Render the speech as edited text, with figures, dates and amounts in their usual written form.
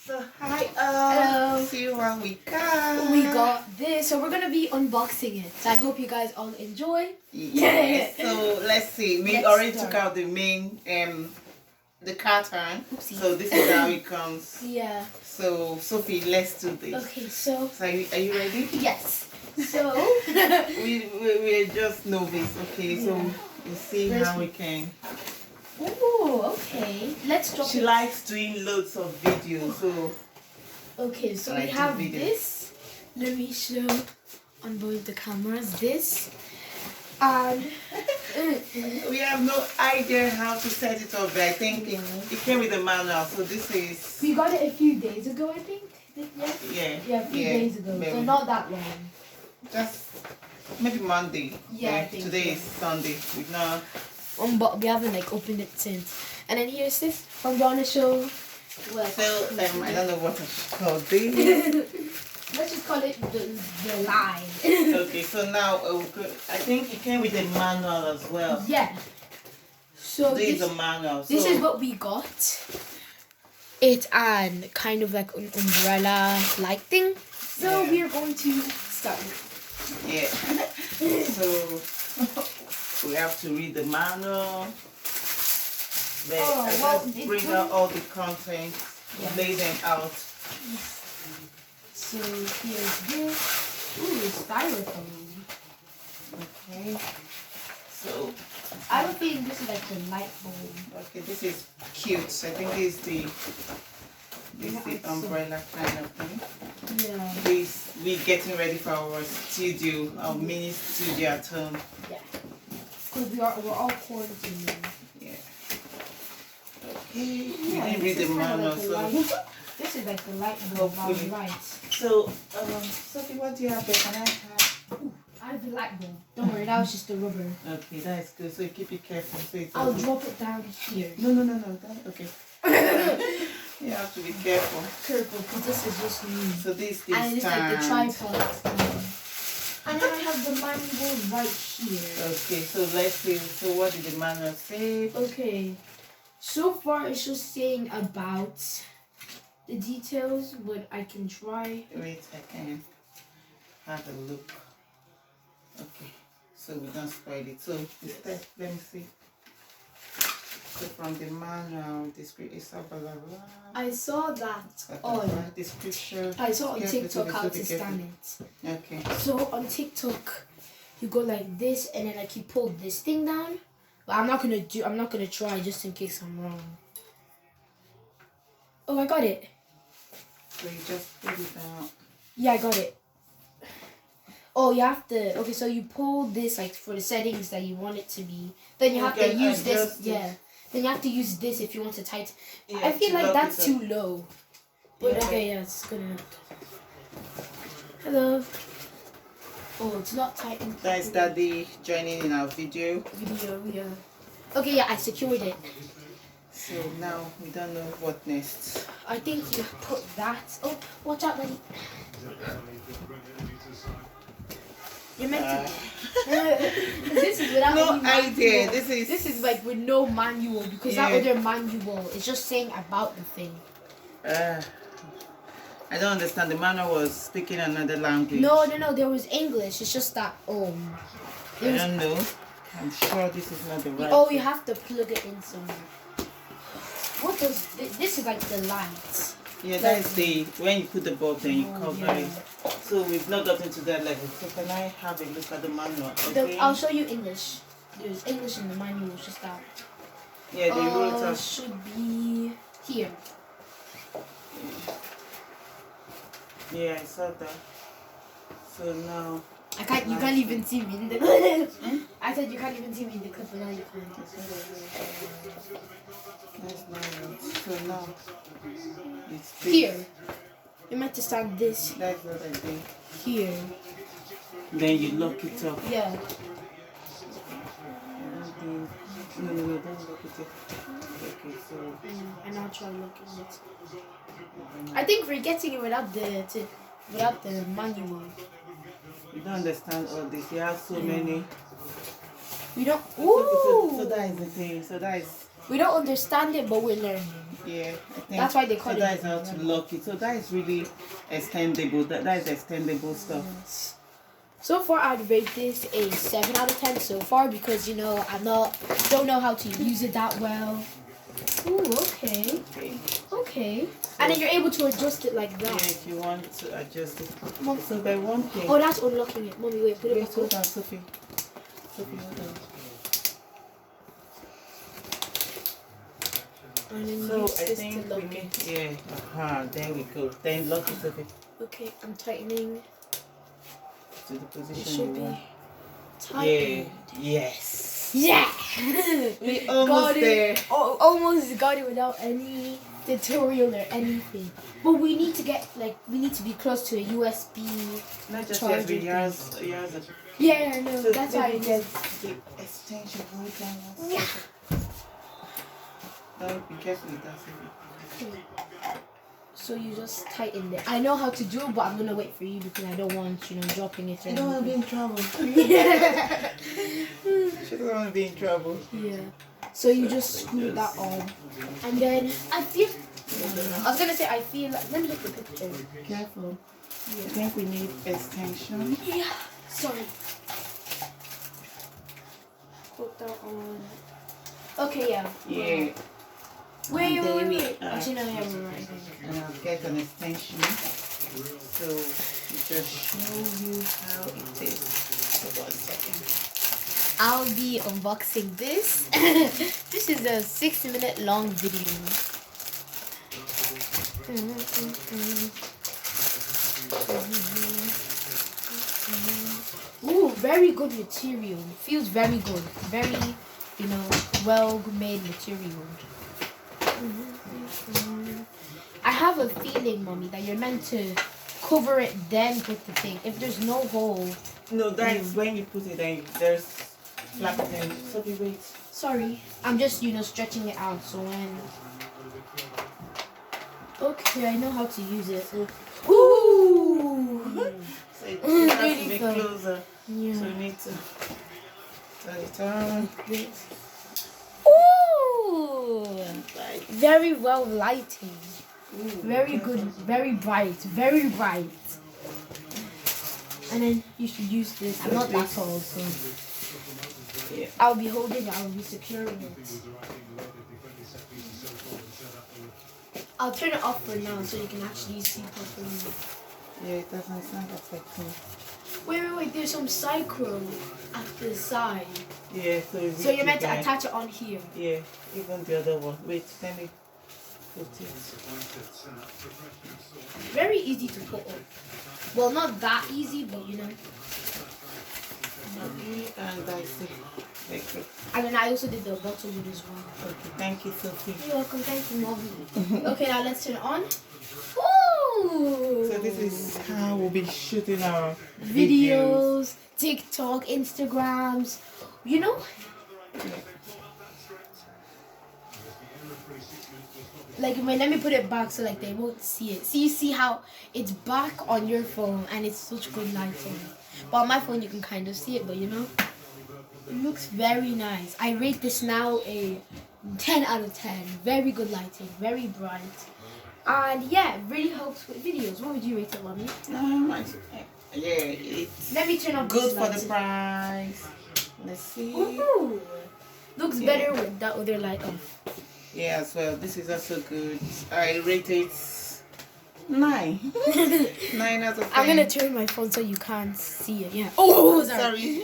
So hi, Hello. see what we got. We got this, so we're gonna be unboxing it. So I hope you guys all enjoy. Yes. So let's see. We Let's already start. took out the main the carton. Oopsie. So this is how it comes. Yeah. So Sophie, let's do this. Okay. So So are you ready? yes. So We're just novice. Okay. So Yeah. we'll see how we can. ooh, okay. Let's drop She it. likes doing loads of videos. So Okay. So we like to have video. this. Let me show on both the cameras. This and we have no idea how to set it up. But I think it came with a manual. So this is. we got it a few days ago, I think. Yeah. Yeah. A few days ago. Maybe. So not that long. Just maybe Monday. Yeah, I think Today so. is Sunday. We've not. But we haven't like opened it since. And then here's this from Donna Show. What? So I don't know what I should call this. Let's just call it the line. Okay, so now I think it came with a manual as well. Yeah. So This is a manual. this so is what we got. It's an kind of like an umbrella like thing. So Yeah. we are going to start. yeah. So we have to read the manual. Then Oh, I well, just it bring would- out all the contents, Yeah. lay them out. So here's this. Ooh, styrofoam. Okay. So I don't think this is like the light bulb. okay, this is cute. I think this is the Yeah, it's so- umbrella kind of thing. Yeah. We getting ready for our studio, our mini studio at home. Yeah. Because we're all quarantined. Yeah. Okay. We Yeah, didn't read this the is kinda manual, like the so light. This is like the light bulb Hopefully. light. so Sophie, what do you have there? Can I have? I have the light bulb. Don't worry, that was just the rubber. Okay, that is good. So you keep it careful. So it I'll doesn't- drop it down here. No. Okay. You have to be careful. Careful, because this is just me. So this is And it's like the stand. tripod. And then I have the manual right here. Okay, so let's see. So what did the manual say? Okay. So far, it's just saying about the details, but I can try. Wait, I can have a look. Okay, so we don't spoil it. So instead, let me see. So from the manual, description is blah blah blah. I saw that on. Description. I saw on Careful, TikTok how Sophie, to careful. scan it. Okay. So on TikTok, you go like this, and then like you pull this thing down. But I'm not gonna try just in case I'm wrong. Oh, I got it. So you just put it down. Yeah, I got it. Oh, you have to. Okay, so you pull this like for the settings that you want it to be. Then you have to can use this. adjust it. Yeah. Then you have to use this if you want to tighten. Yeah, I feel to like lock that's it too up. low. But Yeah. okay, yeah, it's good enough. Hello. Oh, it's not tightened. That is Daddy joining in our video. Video, yeah. Okay, yeah, I secured it. So now we don't know what next. I think you put that. Oh, watch out, buddy. You're meant to. This is without No any manual. idea. This is like with no manual because that Yeah. other manual is just saying about the thing. I don't understand. The manual was speaking another language. No, there was English. It's just that I don't know. I'm sure this is not the right. oh, you have to plug it in somewhere. What does this is like the light. Yeah, that is the when you put the bulb, then you Oh, cover yeah. it. So we've not gotten to that level. So can I have a look at the manual? Okay. I'll show you English. There's English in the manual. It's just that. Yeah, they wrote us. Should be here. Yeah, I saw that. So now. You can't even see me in the I said you can't even see me in the clip, but now you can. That's not right. So now. It's this. Here. You meant to stand this That's what I did. here. Then you lock it up. Yeah. No, don't lock it up. Okay, so. And I'll try looking it. I think we're getting it without the manual. You don't understand all this. You have so many. We don't. So Ooh. that is the thing. So that is. We don't understand it, but we're learning. Yeah, I think That's why they call so. it. That is how to lock it. So that is really extendable. That is extendable stuff. Yes. So far, I'd rate this a 7 out of 10 so far because don't know how to use it that well. Ooh, okay. Okay. And then you're able to adjust it like that. Yeah, if you want to adjust it. Mom. So by one thing. Oh, that's unlocking it. Mommy, wait, put it back Hold up. on, Sophie. Sophie, hold on. And then So use I this think to we lock need, it. yeah, there we go. Then lock it, Sophie, Okay, I'm tightening. to the It position should you be want. tightened. Yeah, yes. Yeah! We almost got there. it. Almost got it without any tutorial or anything. But we need to be close to a USB. Not just charger USB, yours. Yeah, I know. So That's why I get just. the extension. Hold on one Yeah. second. Don't be careful with that, Sophie. So you just tighten it. I know how to do it, but I'm gonna wait for you because I don't want dropping it. I don't want to be in trouble. Yeah. She doesn't want to be in trouble. Yeah. So you just screw that on, and then I feel. I was gonna say I feel. Let me look at the picture. Careful. Yeah. I think we need extension. Yeah. Sorry. Put that on. Okay. Yeah. Yeah. Wait. Actually, no, yeah, we're right. And I'll get an extension. So to just show you how it is. Hold on a second. I'll be unboxing this. This is a 6-minute long video. Ooh, very good material. Feels very good. Very, well made material. I have a feeling, Mommy, that you're meant to cover it then put the thing. If there's no hole. No, that is when you put it in, there's flapping in. Sophie, wait. Sorry, I'm just stretching it out. So when. Okay, I know how to use it. Ooh. So it has to be Beautiful. closer. Yeah. So you need to turn it on. Ooh. Right. Very well lighting. Ooh, Very good. Very bright. Very bright. And then you should use this. I'm not that tall, so yeah. I'll be holding it. I'll be securing it. I'll turn it off for now so you can actually see properly. Yeah, it doesn't sound affecting. Wait. There's some Velcro at the side. Yeah, So you're meant to attach it on here. Yeah, even the other one. Wait, let me put it. Very easy to put up. Well, not that easy, but And that's it. Okay. And then I also did the bottle wood as well. Okay, thank you, Sophie. You're welcome. Thank you, Mommy. Okay, now let's turn it on. Ooh! So this is how we'll be shooting our Videos, TikTok, Instagrams. Yeah. Let me put it back so they won't see it. See, you see how it's back on your phone and it's such good lighting. But on my phone you can kind of see it, but it looks very nice. I rate this now a 10 out of 10. Very good lighting, very bright. And yeah, it really helps with videos. What would you rate it, Mommy? Yeah, it's Let me turn off good this for light. the price. Let's see. Ooh. Looks better with that other light off. Yeah, as well. This is also good. I rate it 9. 9 out of 10. I'm gonna turn my phone so you can't see it. Yeah. Oh, sorry. Sorry.